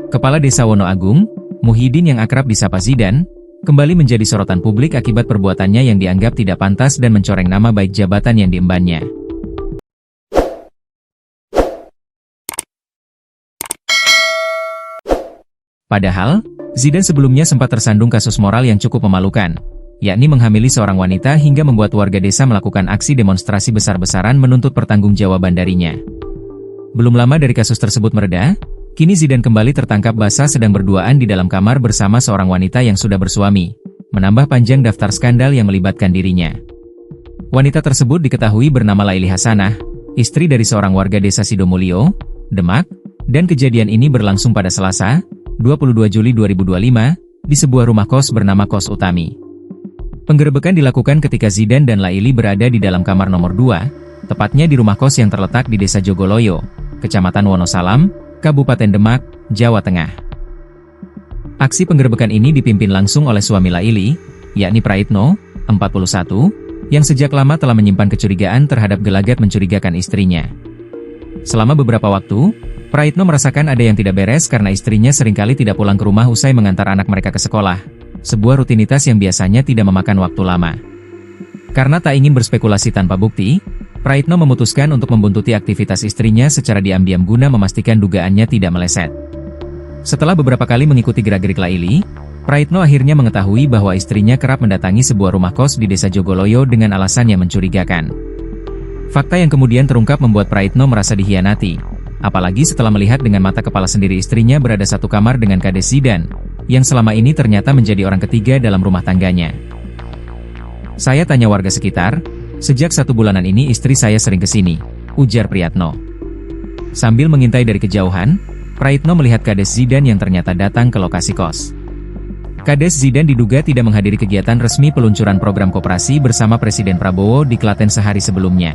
Kepala Desa Wonoagung, Muhyiddin yang akrab disapa Zidan, kembali menjadi sorotan publik akibat perbuatannya yang dianggap tidak pantas dan mencoreng nama baik jabatan yang diembannya. Padahal, Zidan sebelumnya sempat tersandung kasus moral yang cukup memalukan, yakni menghamili seorang wanita hingga membuat warga desa melakukan aksi demonstrasi besar-besaran menuntut pertanggungjawaban darinya. Belum lama dari kasus tersebut mereda, kini Zidan kembali tertangkap basah sedang berduaan di dalam kamar bersama seorang wanita yang sudah bersuami, menambah panjang daftar skandal yang melibatkan dirinya. Wanita tersebut diketahui bernama Laili Hasanah, istri dari seorang warga desa Sidomulyo, Demak, dan kejadian ini berlangsung pada Selasa, 22 Juli 2025, di sebuah rumah kos bernama Kos Utami. Penggerebekan dilakukan ketika Zidan dan Laili berada di dalam kamar nomor 2, tepatnya di rumah kos yang terletak di Desa Jogoloyo, Kecamatan Wonosalam, Kabupaten Demak, Jawa Tengah. Aksi penggerebekan ini dipimpin langsung oleh suami Laili, yakni Praitno, 41, yang sejak lama telah menyimpan kecurigaan terhadap gelagat mencurigakan istrinya. Selama beberapa waktu, Praitno merasakan ada yang tidak beres karena istrinya seringkali tidak pulang ke rumah usai mengantar anak mereka ke sekolah, sebuah rutinitas yang biasanya tidak memakan waktu lama. Karena tak ingin berspekulasi tanpa bukti, Praitno memutuskan untuk membuntuti aktivitas istrinya secara diam-diam guna memastikan dugaannya tidak meleset. Setelah beberapa kali mengikuti gerak-gerik Laili, Praitno akhirnya mengetahui bahwa istrinya kerap mendatangi sebuah rumah kos di Desa Jogoloyo dengan alasan yang mencurigakan. Fakta yang kemudian terungkap membuat Praitno merasa dikhianati, apalagi setelah melihat dengan mata kepala sendiri istrinya berada satu kamar dengan Kades Zidan, yang selama ini ternyata menjadi orang ketiga dalam rumah tangganya. Saya tanya warga sekitar, sejak 1 bulanan ini istri saya sering kesini, ujar Priyatno. Sambil mengintai dari kejauhan, Praitno melihat Kades Zidan yang ternyata datang ke lokasi kos. Kades Zidan diduga tidak menghadiri kegiatan resmi peluncuran program koperasi bersama Presiden Prabowo di Klaten sehari sebelumnya.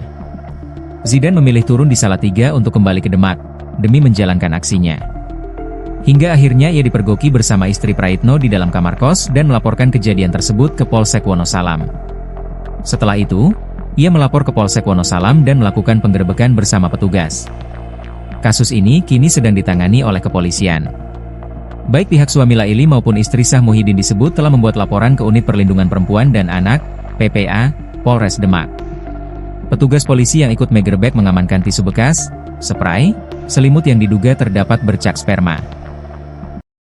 Zidan memilih turun di Salatiga untuk kembali ke Demak, demi menjalankan aksinya. Hingga akhirnya ia dipergoki bersama istri Praitno di dalam kamar kos dan melaporkan kejadian tersebut ke Polsek Wonosalam. Setelah itu, ia melapor ke Polsek Wonosalam dan melakukan penggerebekan bersama petugas. Kasus ini kini sedang ditangani oleh kepolisian. Baik pihak suami Laili maupun istri sah Muhyiddin disebut telah membuat laporan ke Unit Perlindungan Perempuan dan Anak, PPA, Polres Demak. Petugas polisi yang ikut menggerebek mengamankan tisu bekas, spray, selimut yang diduga terdapat bercak sperma.